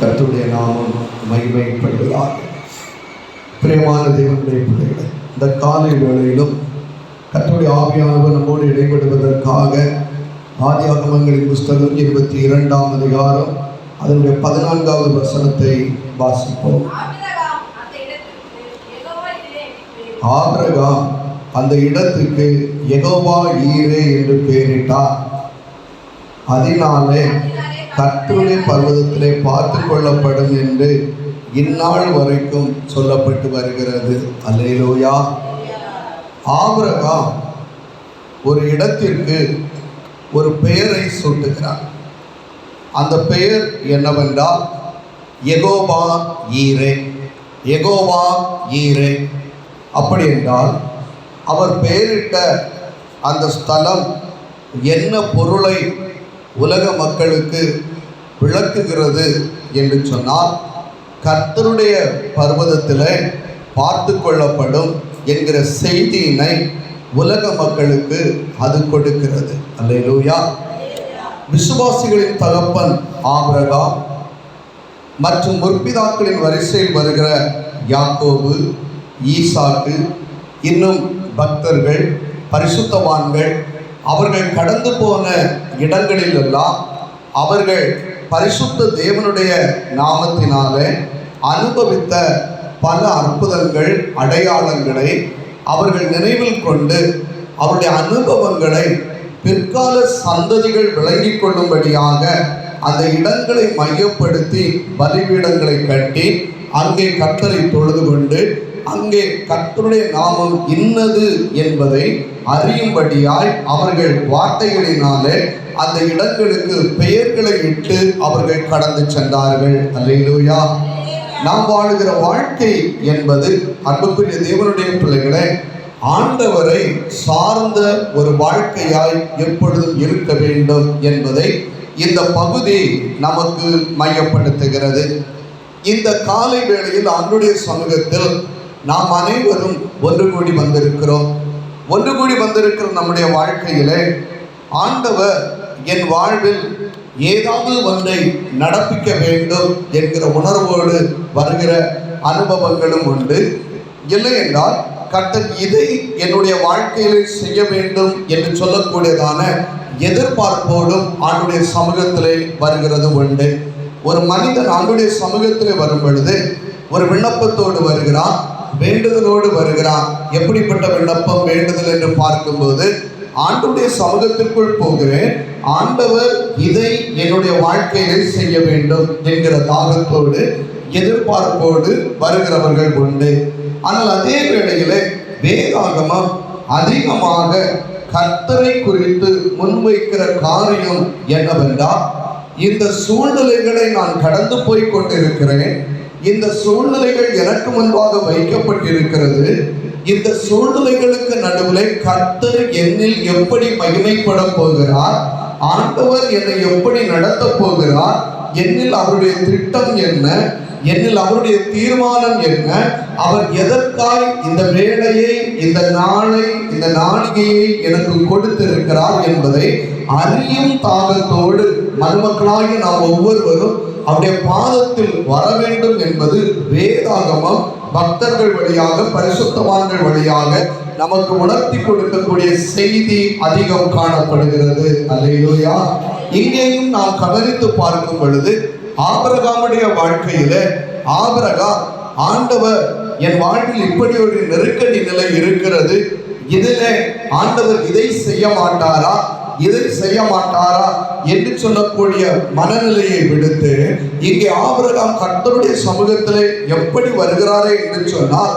கர்த்தருடைய நாமம் மகிமைப்படுவதாக. பிரியமான தேவனுடைய பிள்ளைகளை, இந்த காலை வேளையிலும் கர்த்தருடைய ஆவியானவர் நம்மோடு இடைபடுவதற்காக ஆதியாகமங்களின் புஸ்தகம் 22ஆம் அதிகாரம் அதனுடைய 14வது வசனத்தை வாசிப்போம். ஆபிரகாம் அந்த இடத்துக்கு யெகோவா ஈரே என்று பெயரிட்டார். அதனாலே கர்த்தருடைய பர்வதத்திலே பார்த்து கொள்ளப்படும் என்று இந்நாள் வரைக்கும் சொல்லப்பட்டு வருகிறது. அல்லேலூயா. ஆபிரகாம் ஒரு இடத்திற்கு ஒரு பெயரை சூட்டுகிறார். அந்த பெயர் என்னவென்றால் யெகோவா ஈரே. யெகோவா ஈரே. அப்படி என்றால் அவர் பெயரிட்ட அந்த ஸ்தலம் என்ன பொருளை உலக மக்களுக்கு விளக்குகிறது என்று சொன்னால், கர்த்தருடைய பர்வதத்தில் பார்த்து கொள்ளப்படும் என்கிற செய்தியினை உலக மக்களுக்கு அது கொடுக்கிறது. அல்லேலூயா. விசுவாசிகளின் தகப்பன் ஆபிரகாம் மற்றும் முற்பிதாக்களின் வரிசையில் வருகிற யாக்கோபு, ஈசாக்கு, இன்னும் பக்தர்கள், பரிசுத்தவான்கள், அவர்கள் கடந்து போன இடங்களிலெல்லாம் அவர்கள் பரிசுத்த தேவனுடைய நாமத்தினாலே அனுபவித்த பல அற்புதங்கள், அடையாளங்களை அவர்கள் நினைவில் கொண்டு அவருடைய அனுபவங்களை பிற்கால சந்ததிகள் விளங்கிக் கொள்ளும்படியாக அந்த இடங்களை மையப்படுத்தி பலிபீடங்களை கட்டி அங்கே கர்த்தரை தொழுது கொண்டு அங்கே கர்த்தருடைய நாமம் இன்னது என்பதை அறியும்படியாய் அவர்கள் வார்த்தைகளினாலே அந்த இடங்களுக்கு பெயர்களை இட்டு அவர்கள் கடந்து சென்றார்கள். அல்லேலூயா. நாம் வாழுகிற வாழ்க்கை என்பது, அன்புக்குரிய தேவனுடைய பிள்ளைகளே, ஆண்டவரை சார்ந்த ஒரு வாழ்க்கையாய் எப்பொழுதும் இருக்க வேண்டும் என்பதை இந்த பகுதி நமக்கு மையப்படுத்துகிறது. இந்த காலை வேளையில் ஆண்டவருடைய சமூகத்தில் நாம் அனைவரும் ஒன்று கூடி வந்திருக்கிறோம். ஒன்று கூடி வந்திருக்கிற நம்முடைய வாழ்க்கையிலே ஆண்டவர் என் வாழ்வில் ஏதாவது ஒன்றை நடப்பிக்க வேண்டும் என்கிற உணர்வோடு வருகிற அனுபவங்களும் உண்டு. இல்லை என்றால் கர்த்தர் இதை என்னுடைய வாழ்க்கையிலே செய்ய வேண்டும் என்று சொல்லக்கூடியதான எதிர்பார்ப்போடும் ஆண்டுடைய சமூகத்திலே வருகிறது உண்டு. ஒரு மனிதன் ஆண்டுடைய சமூகத்திலே வரும் பொழுது ஒரு விண்ணப்பத்தோடு வருகிறான், வேண்டுதலோடு வருகிறான். எப்படிப்பட்ட விண்ணப்பம், வேண்டுதல் என்று பார்க்கும்போது, ஆண்டவருடைய சமூகத்திற்குள் போகிறேன், ஆண்டவர் இதை என்னுடைய வாழ்க்கையிலே செய்ய வேண்டும் என்கிற தாகத்தோடு எதிர்பார்ப்போடு வருகிறவர்கள் உண்டு. ஆனால் அதே வேளையிலே வேதாகமம் அதிகமாக கர்த்தரை குறித்து முன்வைக்கிற காரியம் என்னவென்றால், இந்த சூழ்நிலைகளை நான் கடந்து போய் கொண்டிருக்கிறேன், இந்த சூழ்நிலைகள் எனக்கு முன்பாக வைக்கப்பட்டிருக்கிறது, இந்த சூழ்நிலைகளுக்கு நடுவில் கர்த்தர் என்னில் எப்படி மகிமைப்பட போகிறார், ஆண்டவர் என்னை எப்படி நடத்த போகிறார், என்னில் அவருடைய திட்டம் என்ன, என்னில் அவருடைய தீர்மானம் என்ன, அவர் எதற்காய் இந்த வேளையை, இந்த நாளை, இந்த நாளிகையை எனக்கு கொடுத்திருக்கிறார் என்பதை அறியும் தாகத்தோடு மருமக்களாகி நாம் ஒவ்வொருவரும் அவருடைய பாதத்தில் வர வேண்டும் என்பது வேதாகமம் பக்தர்கள் வழியாக, பரிசுத்தவான்கள் வழியாக நமக்கு உணர்த்தி கொடுக்கக்கூடிய செய்தி அதிகம் காணப்படுகிறது. அல்லேலூயா. இங்கேயும் நாம் கவனித்து பார்க்கும் பொழுது ஆபிரகாமுடைய வாழ்க்கையில ஆபிரகாம், ஆண்டவர் என் வாழ்வில் இப்படி ஒரு நெருக்கடி நிலை இருக்கிறது, இதிலே ஆண்டவர் இதை செய்ய மாட்டாரா, இதை செய்ய மாட்டாரா என்று சொல்லக்கூடிய மனநிலையை விடுத்து இங்கே ஆபிரகாம் கர்த்தருடைய சமூகத்திலே எப்படி வருகிறாரே என்று சொன்னால்,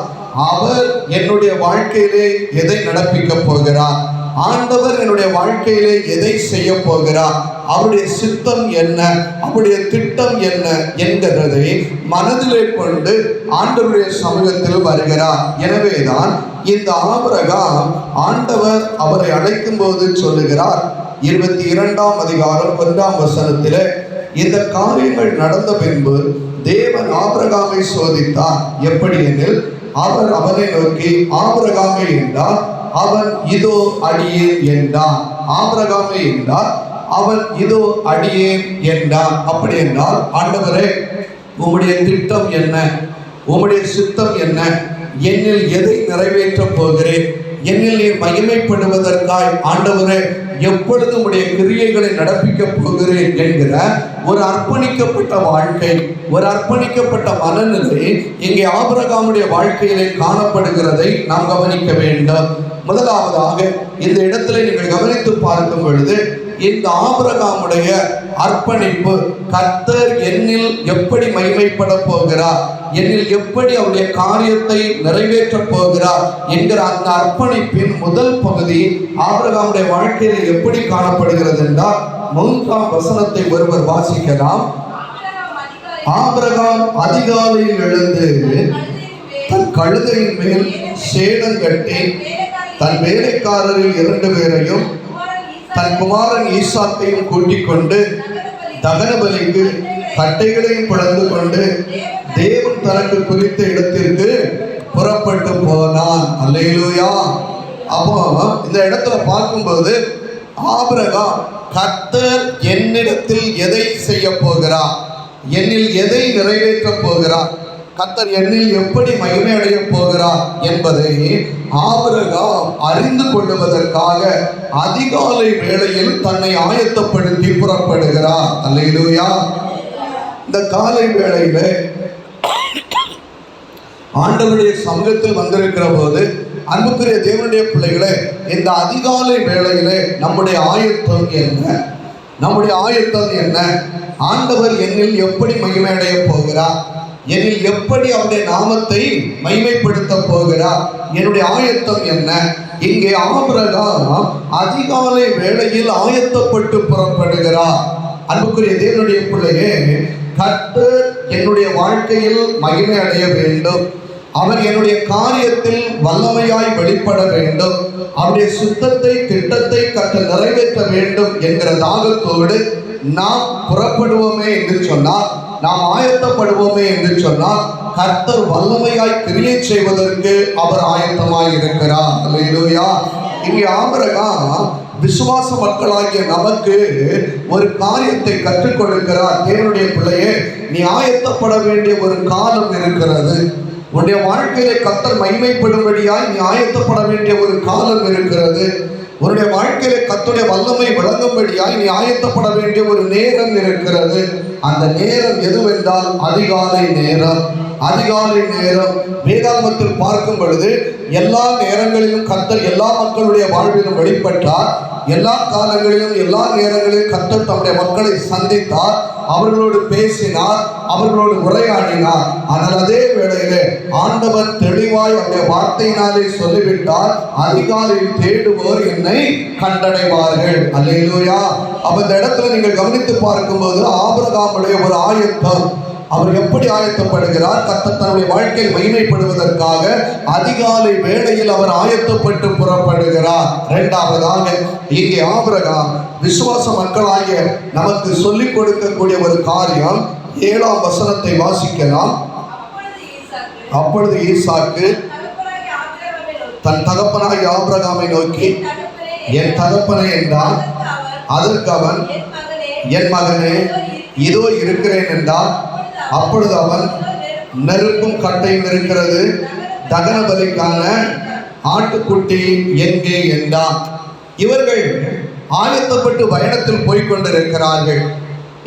அவர் என்னுடைய வாழ்க்கையிலே எதை நடப்பிக்க போகிறார், ஆண்டவர் என்னுடைய வாழ்க்கையிலே எதை செய்ய போகிறார், அவருடைய சித்தம் என்ன, அவருடைய திட்டம் என்ன என்கிறதை மனதிலே கொண்டு ஆண்டவருடைய சமூகத்தில் வருகிறார். எனவேதான் இந்த ஆபிரகாம் ஆண்டவர் அவரை அழைக்கும் போது சொல்லுகிறார், 22ஆம் அதிகாரம் 1ஆம் வசனத்திலே, இந்த காரியங்கள் நடந்த பின்பு தேவன் ஆபிரகாமை சோதித்தார். எப்படி எனில், அவர் அவனை நோக்கி ஆபிரகாமை என்றார், அவன் இதோ அடியேன் என்றான். ஆபிரகாமை என்றார், அவன் இதோ அடியேன் என்றான். அப்படி என்றால், ஆண்டவரே, உம்முடைய திட்டம் என்ன, உம்முடைய சித்தம் என்ன, என்னில் எதை நிறைவேற்றப் போகிறேன், என்னில் நீர் மகிமைப்படுவதற்காய் ஆண்டவரே எப்பொழுது உடைய கிரியைகளை நடப்பிக்கப் போகிறேன் என்கிற ஒரு அர்ப்பணிக்கப்பட்ட வாழ்க்கை, ஒரு அர்ப்பணிக்கப்பட்ட மனநிலை இங்கே ஆபிரகாமுடைய வாழ்க்கையிலே காணப்படுகிறதை நாம் கவனிக்க வேண்டும். முதலாவதாக இந்த இடத்துல நீங்கள் கவனித்து பார்க்கும் பொழுது, இந்த ஆபிரகாமுடைய அர்ப்பணிப்பு, கர்த்தர் என்னில் எப்படி மகிமைப்பட போகிறார், என்னில் எப்படி அவருடைய காரியத்தை நிறைவேற்றப் போகிறார் என்கிற அந்த அர்ப்பணிப்பின் முதல் பகுதி ஆபிரகாமுடைய வாழ்க்கையில் எப்படி காணப்படுகிறது என்றால், 3ஆம் வசனத்தை ஒருவர் வாசிக்கலாம். ஆபிரகாம் அதிகாலையில் எழுந்து தன் கழுதையின் மேல் சேடம் கட்டி தன் வேலைக்காரரில் 2 பேரையும் தன் குமாரன் ஈசாக்கையும் கூட்டிக் கொண்டு தகன பலிக்கு கட்டைகளையும் பிளந்து கொண்டு தேவன் தனக்கு குறித்த இடத்திற்கு புறப்பட்டு போனான். அல்லேலூயா. அப்போ இந்த இடத்துல பார்க்கும்போது, ஆபிரகாம் கர்த்தர் என்னிடத்தில் எதை செய்ய போகிறார், என்னில் எதை நிறைவேற்றப் போகிறார், கர்த்தர் என்னில் எப்படி மகிமை அடைய போகிறார் என்பதை ஆபிரகாம் அறிந்து கொள்வதற்காக அதிகாலை வேளையில் தன்னை ஆயத்தப்படுத்தி புறப்படுகிறார். அல்லேலூயா. இந்த காலை வேளையில ஆண்டவருடைய சமூகத்தில் வந்திருக்கிற போது, அன்புக்குரிய தேவனுடைய பிள்ளைகளே, இந்த அதிகாலை வேளையிலே நம்முடைய ஆயத்தம் என்ன, நம்முடைய ஆயத்தம் என்ன, ஆண்டவர் என்னில் எப்படி மகிமை அடைய போகிறார், என்னில் எப்படி அவருடைய நாமத்தை மகிமைப்படுத்த போகிறார், என்னுடைய ஆயத்தம் என்ன. இங்கே ஆபிரகாம் அதிகாலை வேளையில் ஆயத்தப்பட்டு புறப்படுகிறார். அன்புக்குரிய தேவனுடைய பிள்ளையே, கர்த்தர் என்னுடைய வாழ்க்கையில் மகிமை அடைய வேண்டும், அவர் என்னுடைய காரியத்தில் வல்லமையாய் வெளிப்பட வேண்டும், அவருடைய சுத்தத்தை திட்டத்தை கர்த்தர் நிறைவேற்ற வேண்டும் என்கிற தாகத்தோடு நாம் புறப்படுவோமே என்று சொன்னால், நாம் ஆயத்தப்படுவோமே என்று சொன்னால், கர்த்தர் வல்லமையாய் கிரியை செய்வதற்கு அவர் ஆயத்தமாய் இருக்கிறார். அல்லேலூயா. இங்கே ஆபிரகாம் விசுவாச மக்களாகிய நமக்கு ஒரு காரியத்தை கற்றுக் கொடுக்கிறார். தேவனுடைய பிள்ளையே, நீ ஆயத்தப்பட வேண்டிய ஒரு காலம் இருக்கிறது. உன்னுடைய வாழ்க்கையிலே கர்த்தர் மகிமைப்படும்படியாய் நீ ஆயத்தப்பட வேண்டிய ஒரு காலம் இருக்கிறது. உன்னுடைய வாழ்க்கையிலே கர்த்தருடைய வல்லமை விளங்கும்படியாய் நீ ஆயத்தப்பட வேண்டிய ஒரு நேரம் இருக்கிறது. அந்த நேரம் எதுவென்றால் அதிகாலை நேரம். அதிகாலை நேரம் வேதாகமத்தில் பார்க்கும் பொழுது, எல்லா நேரங்களிலும் கர்த்தர் எல்லா மக்களுடைய வாழ்விலும் வெளிப்பட்டார். எல்லா காலங்களிலும் எல்லா நேரங்களிலும் கர்த்தர் தம்முடைய மக்களை சந்தித்தார், அவர்களோடு பேசினார், அவர்களோடு உரையாடினார். ஆனால் அதே வேளையிலே ஆண்டவர் தெளிவாய் அவருடைய வார்த்தையினாலே சொல்லிவிட்டார், அதிகாலையில் தேடுவோர் என்னை கண்டடைவார்கள். அல்லேலூயா. அப்ப இந்த இடத்துல நீங்கள் கவனித்து பார்க்கும்போது, ஆபிரகாமுடைய ஒரு ஆயத்தம், அவர் எப்படி ஆயத்தப்படுகிறார், கர்த்தர் தன்னுடைய வாழ்க்கையில் மகிமைப்படுவதற்காக அதிகாலை வேளையில் அவர் ஆயத்தப்பட்டு புறப்படுகிறார். இரண்டாவதாக இங்கே ஆபிரகாம் விசுவாச மக்களாகிய நமக்கு சொல்லிக் கொடுக்கக்கூடிய ஒரு காரியம், 7ஆம் வசனத்தை வாசிக்கலாம். அப்பொழுது ஈசாக்கு தன் தகப்பனாகிய ஆபிரகாமை நோக்கி, என் தகப்பனே என்றான். அதற்கு அவன், என் மகனே இதோ இருக்கிறேன் என்றான். அப்பொழுது அவன், நெருப்பும் கட்டையும் இருக்கிறது, தகன பலிக்கான ஆட்டுக்குட்டி எங்கே என்றான். இவர்கள் ஆயத்தப்பட்டு பயணத்தில் போய்கொண்டிருக்கிறார்கள்.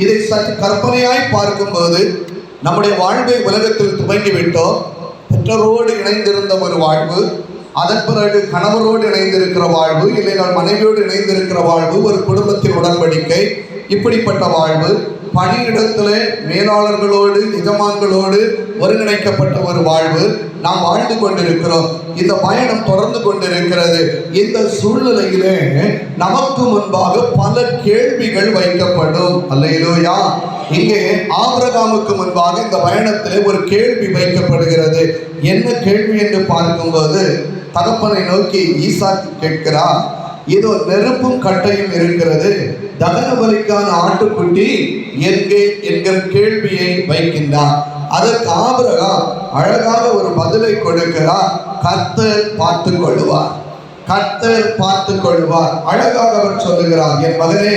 இதை சற்று கற்பனையாய் பார்க்கும்போது, நம்முடைய வாழ்வை உலகத்தில் துவங்கிவிட்டோம். பெற்றோரோடு இணைந்திருந்த ஒரு வாழ்வு, அதன் பிறகு கணவரோடு இணைந்திருக்கிற வாழ்வு, இல்லைனால் மனைவியோடு இணைந்திருக்கிற வாழ்வு, ஒரு குடும்பத்தின் உடன்படிக்கை, இப்படிப்பட்ட வாழ்வு, பணியிடத்திலே மேலாளர்களோடு எஜமான்களோடு ஒருங்கிணைக்கப்பட்ட ஒரு வாழ்வு நாம் வாழ்ந்து கொண்டிருக்கிறோம். இந்த பயணம் தொடர்ந்து கொண்டிருக்கிறது. இந்த சூழ்நிலையிலே நமக்கு முன்பாக பல கேள்விகள் வைக்கப்படும். அல்லேலூயா. இங்கே ஆபிரகாமுக்கு முன்பாக இந்த பயணத்திலே ஒரு கேள்வி வைக்கப்படுகிறது. என்ன கேள்வி என்று பார்க்கும்போது, தகப்பனை நோக்கி ஈசாக்கு கேட்கிறார், இதோ நெருப்பும் கட்டையும் இருக்கிறது, தகன பலிக்கான ஆட்டுக்குட்டி எங்கே என்கிற கேள்வியை வைக்கின்றார். அதற்கு ஆபிரகாம் அழகாக ஒரு பதிலை கொடுக்கிறார், கர்த்தர் பார்த்து கொள்வார், கர்த்தர் பார்த்து கொள்வார். அழகாக அவர் சொல்லுகிறார், என் மகனே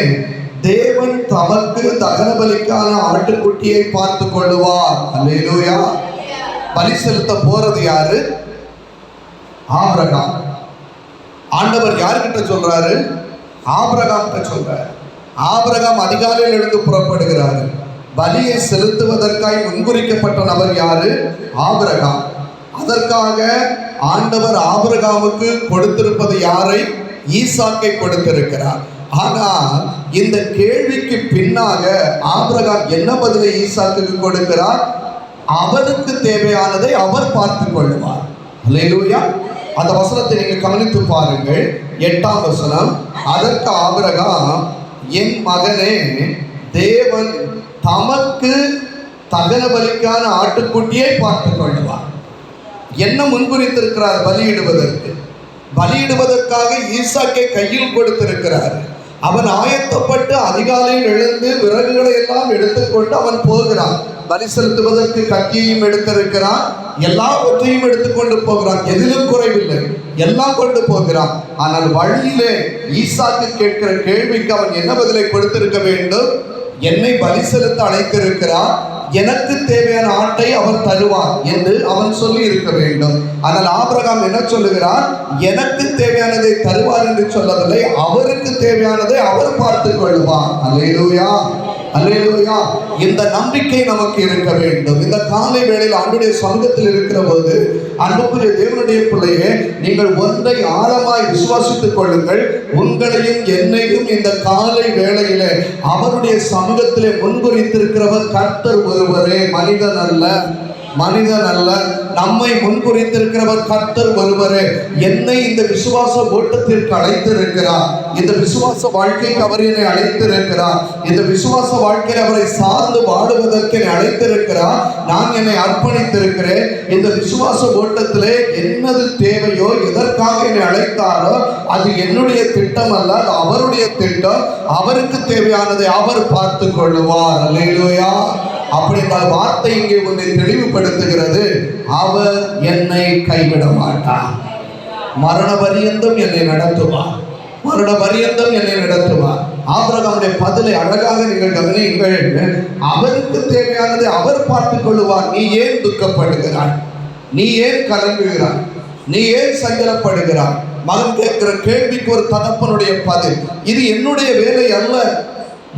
தேவன் தமக்கு தகன பலிக்கான ஆட்டுக்குட்டியை பார்த்து கொள்ளுவார். அல்லேலூயா. பலி செலுத்த போறது யாரு? ஆபிரகாம். ஆண்டவர் யார்கிட்ட சொல்றாரு? ஆபிரகாம் கிட்ட சொல்றாரு. ஆபிரகாம் அதிகாலையில் எழுந்து புறப்படுகிறாரு. பலியை செலுத்துவதற்காய் முன்குறிக்கப்பட்ட நபர் யாரு? ஆபிரகாம். அதற்காக ஆண்டவர் ஆபிரகாமுக்கு கொடுத்திருப்பது யாரை? ஈசாக்கை கொடுத்திருக்கிறார். ஆனால் இந்த கேள்விக்கு பின்னாக ஆபிரகாம் என்ன பதிலை ஈசாக்குக்கு கொடுக்கிறார்? அவருக்கு தேவையானதை அவர் பார்த்து கொள்வார். அல்லேலூயா. அந்த வசனத்தை நீங்க கவனித்து பாருங்கள். 8ஆம் வசனம். அதற்கு ஆபிரகாம், என் மகனே, தேவன் தமக்கு தகன பலிக்கான ஆட்டுக்குட்டியை பார்த்து கொள்வார். என்ன முன்குறித்திருக்கிறார்? பலியிடுவதற்கு. பலியிடுவதற்காக ஈசாக்கை கையில் கொடுத்திருக்கிறார். அவன் ஆயத்தப்பட்டு அதிகாலையில் எழுந்து விறகுகளை எல்லாம் எடுத்துக்கொண்டு அவன் போகிறான். பலி செலுத்துவதற்கு கத்தியையும் எடுத்திருக்கிறான். எல்லாவற்றையும் எடுத்துக்கொண்டு போகிறான். எதிலும் குறைவில்லை, எல்லாம் கொண்டு போகிறான். ஆனால் வழியிலே ஈசாக்கு கேட்கிற கேள்விக்கு அவன் என்ன பதிலை கொடுத்திருக்க வேண்டும்? என்னை பலி செலுத்த அழைத்திருக்கிறார், எனக்கு தேவையான ஆட்டை அவர் தருவார் என்று அவன் சொல்லி இருக்க வேண்டும். ஆனால் ஆபிரகாம் என்ன சொல்லுகிறார்? எனக்கு தேவையானதை தருவார் என்று சொல்லவில்லை, அவருக்கு தேவையானதை அவர் பார்த்து கொள்வார். அல்லேலூயா, அல்லேலூயா. இந்த நம்பிக்கை நமக்கு இருக்க வேண்டும். இந்த காலை வேளையில் ஆண்டுடைய சமூகத்தில் இருக்கிற போது அன்புக்குரிய தேவனுடைய பிள்ளையே, நீங்கள் ஒன்றை ஆழமாய் விசுவாசித்துக் கொள்ளுங்கள். உங்களையும் என்னையும் இந்த காலை வேளையிலே அவருடைய சமூகத்திலே முன்குறித்திருக்கிறவர் கர்த்தர் ஒருவரே, மனிதன் அல்ல, மனிதன் அல்ல. நம்மை முன்குறித்திருக்கிறவர் கர்த்தர் ஒருவரே. என்னை இந்த விசுவாச ஓட்டத்திற்கு அழைத்திருக்கிறார். இந்த விசுவாச வாழ்க்கைக்கு அவர் என்னை அழைத்திருக்கிறார். இந்த விசுவாச வாழ்க்கையில் அவரை சார்ந்து வாடுவதற்கு என்னை அழைத்திருக்கிறார். நான் என்னை அர்ப்பணித்திருக்கிறேன். இந்த விசுவாச ஓட்டத்திலே என்னது தேவையோ, எதற்காக என்னை அழைத்தாரோ அது என்னுடைய திட்டம் அல்ல, அது அவருடைய திட்டம். அவருக்கு தேவையானதை அவர் பார்த்து கொள்ளுவார். அல்லேலூயா. அப்படி என்றால் வார்த்தை இங்கே ஒன்றை தெளிவுபடுத்துகிறது. அவர் என்னை கைவிட மாட்டார். மரண பரியந்தம் என்னை நடத்துவார். மரண பரியந்தம் என்னை நடத்துவார். ஆபிரகாமுடைய பதிலை அழகாக நீங்கள் கவனியுங்கள். அவருக்கு தேவையானதை அவர் பார்த்துக் கொள்ளுவார். நீ ஏன் துக்கப்படுகிறாய்? நீ ஏன் கலங்குகிறாய்? நீ ஏன் சஞ்சலப்படுகிறாய்? மகன் கேட்கிற கேள்விக்கு ஒரு தகப்பனுடைய பதில், இது என்னுடைய வேலை அல்ல.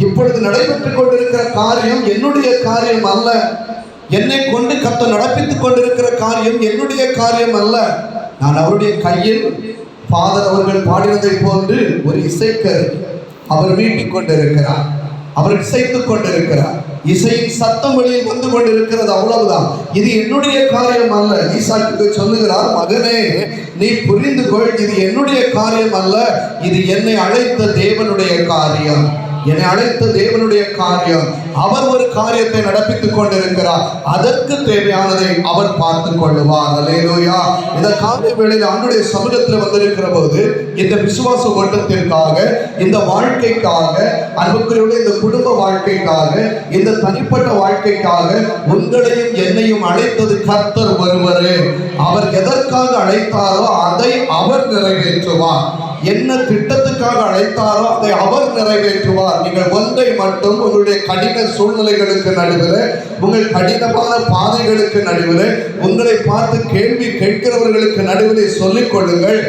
இப்பொழுது நடைபெற்றுக் கொண்டிருக்கிற காரியம் என்னுடைய காரியம் அல்ல. என்னை கொண்டு கர்த்தர் நடப்பித்துக் கொண்டிருக்கிற காரியம் என்னுடைய காரியம் அல்ல. நான் அவருடைய கையில், ஃபாதர் அவர்கள் பாடினதை போன்று ஒரு இசைக்கரு அவர் மீட்டிக் கொண்டிருக்கிறார். அவர் இசைத்துக் கொண்டிருக்கிறார். இசையின் சத்தம் வெளியில் வந்து கொண்டிருக்கிறது, அவ்வளவுதான். இது என்னுடைய காரியம் அல்ல. ஈசாக்குக்கு சொல்லுகிறார், மகனே, நீ புரிந்து கொள், இது என்னுடைய காரியம் அல்ல, இது என்னை அழைத்த தேவனுடைய காரியம். என்னை அழைத்த தேவனுடைய காரியம். அவர் ஒரு காரியத்தை நடப்பித்துக் கொண்டிருக்கிறார். அதற்கு தேவையானதை அவர் பார்த்துக் கொள்ளுவார். அல்லேலூயா. இந்த காலை வேளையில் ஆண்டுடைய சமூகத்தில் வந்திருக்கிற போது இந்த விசுவாச ஓட்டத்திற்காக, இந்த வாழ்க்கைக்காக, அன்புக்குரிய இந்த குடும்ப வாழ்க்கைக்காக, இந்த தனிப்பட்ட வாழ்க்கைக்காக உங்களையும் என்னையும் அழைத்தது கர்த்தர் ஒருவரே. அவர் எதற்காக அழைத்தாரோ அதை அவர் நிறைவேற்றுவார். என்ன திட்டத்துக்காக அழைத்தாரோ அதை அவர் நிறைவேற்றுவார். நீங்கள் ஒன்றை மட்டும் உங்களுடைய கடின சூழ்நிலைகளுக்கு நடுவில், உங்கள் கடினமான பாதைகளுக்கு நடுவில், உங்களை பார்த்து கேள்வி கேட்கிறவர்களுக்கு நடுவில் சொல்லிக் கொள்ளுங்கள்,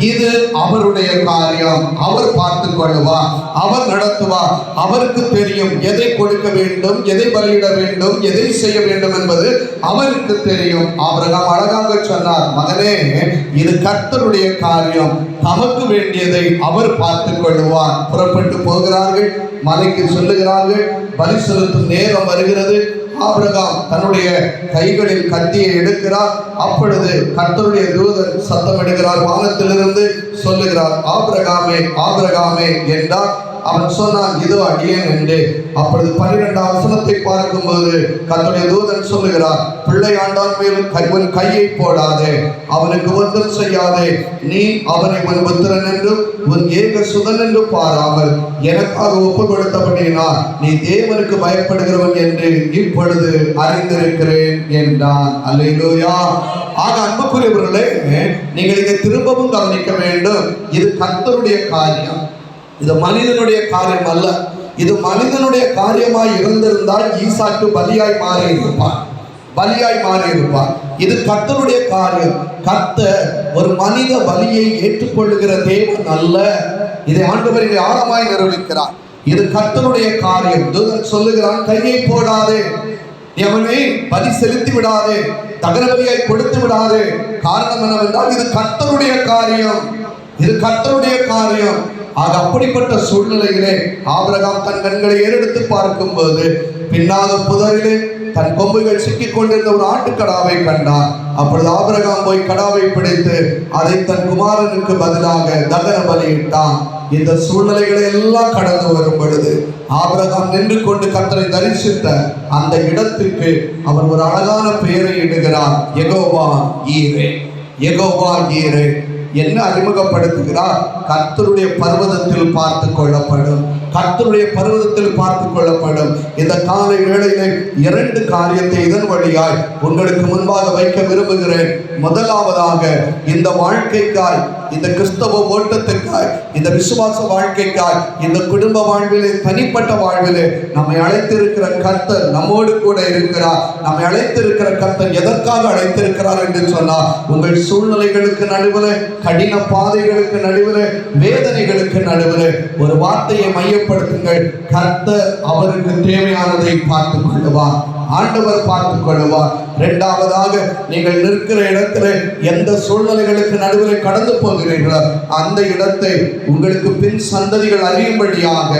இது அவருடைய காரியம். அவர் பார்த்து கொள்ளுவார், அவர் நடத்துவார். அவருக்கு தெரியும் எதை கொடுக்க வேண்டும், எதை பலியிட வேண்டும், எதை செய்ய வேண்டும் என்பது அவருக்கு தெரியும். ஆபிரகாம் அழகாக சொன்னார், மகனே, இது கர்த்தருடைய காரியம், நமக்கு வேண்டியதை அவர் பார்த்துக் கொள்ளுவார். புறப்பட்டு போகிறார்கள். மலைக்கு சொல்லுகிறார்கள். பலி செலுத்தும் நேரம் வருகிறது. ஆபிரகாம் தன்னுடைய கைகளில் கத்தியை எடுக்கிறார். அப்பொழுது கர்த்தருடைய தூதன் சத்தம் எடுக்கிறார். வானத்திலிருந்து சொல்லுகிறார், ஆபிரகாமே, ஆபிரகாமே என்றார். அவன் சொன்னான், இதோ அடியேன் என்று. அப்பொழுது 12ஆம் வசனத்தை பார்க்கும்போது கர்த்தருடைய தூதன் சொல்லுகிறார், பிள்ளை ஆண்டான் மேல் உன் கையை போடாதே, அவனுக்கு ஒன்றும் செய்யாதே. நீ அவனை உன் புத்திரன் என்றும் உன் ஏக சுதன் என்று பாராமல் எனக்காக ஒப்பு கொடுத்தபடியினால் நீ தேவனுக்கு பயப்படுகிறவன் என்று இப்பொழுது அறிந்திருக்கிறேன் என்றான். அல்லேலூயா. ஆக அன்புக்குரியவர்களே, நீங்கள் இதை திரும்பவும் கவனிக்க வேண்டும். இது கர்த்தருடைய காரியம், இது மனிதனுடைய காரியம் அல்ல. இது மனிதனுடைய காரியமாய் இருந்திருந்தால் ஈசாக்கு பலியாய் மாறி இருப்பார். இது கர்த்தருடைய காரியம். கர்த்தர் ஒரு மனித பலியை ஏற்றுக்கொள்ளுகிற தேவன் அல்ல. இதை ஆண்டவர் இங்கே ஆழமாய் நிரூபிக்கிறார். இது கர்த்தருடைய காரியம். தூதன் சொல்லுகிறான், கையை போடாதே, எவனே பலி செலுத்தி விடாதே, தகன பலியாய் கொடுத்து விடாதே. காரணம் என்னவென்றால் இது கர்த்தருடைய காரியம். ஆக அப்படிப்பட்ட சூழ்நிலையிலே ஆபிரகாம் தன் கண்களை ஏறெடுத்து பார்க்கும்போது பின்னாக புதரிலே தன் கொம்புகள் சிக்கிக் கொண்டிருந்த ஒரு ஆட்டுக்கடாவை கண்டார். அப்பொழுது ஆபிரகாம் போய் கடாவை பிடித்து அதை தன் குமாரனுக்கு பதிலாக தகன பலியிட்டான். இந்த சூழ்நிலைகளை எல்லாம் கடந்து வரும் பொழுது ஆபிரகாம் நின்று கொண்டு கர்த்தரை தரிசித்த அந்த இடத்துக்கு அவர் ஒரு அழகான பெயரை இடுகிறார், யெகோவா ஈரே. என்ன அறிமுகப்படுத்துகிறார்? கர்த்தருடைய பர்வதத்தில் பார்த்து கொள்ளப்படும். இந்த காலை வேளையிலே 2 காரியத்தை இதன் வழியாய் உங்களுக்கு முன்பாக வைக்க விரும்புகிறேன். முதலாவதாக, இந்த வாழ்க்கைக்காய், இந்த கிறிஸ்தவ ஓட்டத்துக்காய், இந்த விசுவாச வாழ்க்கைக்காய், இந்த குடும்ப வாழ்விலே, தனிப்பட்ட வாழ்விலே நம்மை அழைத்திருக்கிற கர்த்தர் நம்மோடு கூட இருக்கிறார். நம்மை அழைத்திருக்கிற கர்த்தர் எதற்காக அழைத்திருக்கிறார் என்று சொன்னால், உங்கள் சூழ்நிலைகளுக்கு நடுவில், கடின பாதைகளுக்கு நடுவில், வேதனைகளுக்கு நடுவில் ஒரு வார்த்தையை மையப்படுத்துங்கள். கர்த்தர் அவருக்கு தேவையானதை பார்த்துக் கொள்ளுவார். ஆண்டவர் பார்த்துக் கொள்ளுவார். இரண்டாவதாக, நீங்கள் நிற்கிற இடத்துல எந்த சூழ்நிலைகளுக்கு நடுவில் கடந்து போகிறீர்களோ அந்த இடத்தை உங்களுக்கு பின் சந்ததிகள் அறியும்படியாக,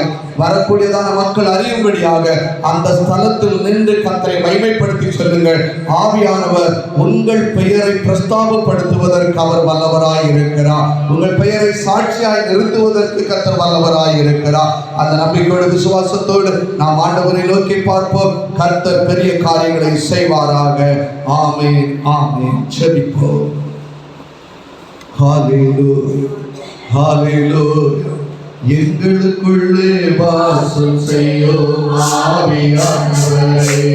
வரக்கூடியதான மக்கள் அறியும்படியாக அந்த ஸ்தலத்தில் நின்று கர்த்தரை மகிமைப்படுத்தி சொல்லுங்கள். ஆவியானவர் உங்கள் பெயரை பிரஸ்தாபப்படுத்துவதற்கு அவர் வல்லவராய் இருக்கிறார். உங்கள் பெயரை சாட்சியாய் நிறுத்துவதற்கு கர்த்தர் வல்லவராய் இருக்கிறார். அந்த நம்பிக்கையோடு, விசுவாசத்தோடு நாம் ஆண்டவரை நோக்கி பார்ப்போம். கர்த்தர் பெரிய காரியங்களை செய்வாராக. ஆமென், ஆமென். ஜெபிப்போம். ஹல்லேலூயா, ஹல்லேலூயா. எங்களுக்குள்ளே வாசம் செய்யும் ஆவியானவரே,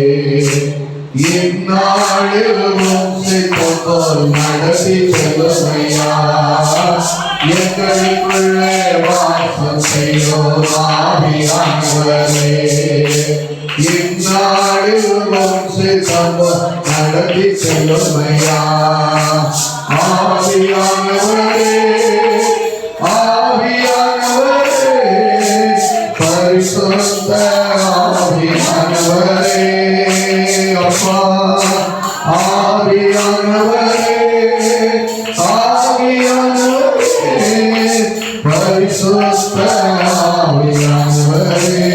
எந்நாளும் சித்தப்போல் நடத்தி செல்லுமையா. எங்களுக்குள்ளே வாசம் செய்யும் ஆவியானவரே, எந்நாளும் சித்தப்போல் நடத்தி செல்லுமையா. ஆவியானவரே, பரிசுத்த ஆவியானவரே, அப்பா ஆவியானவரே, பரிசுத்த ஆவியானவரே,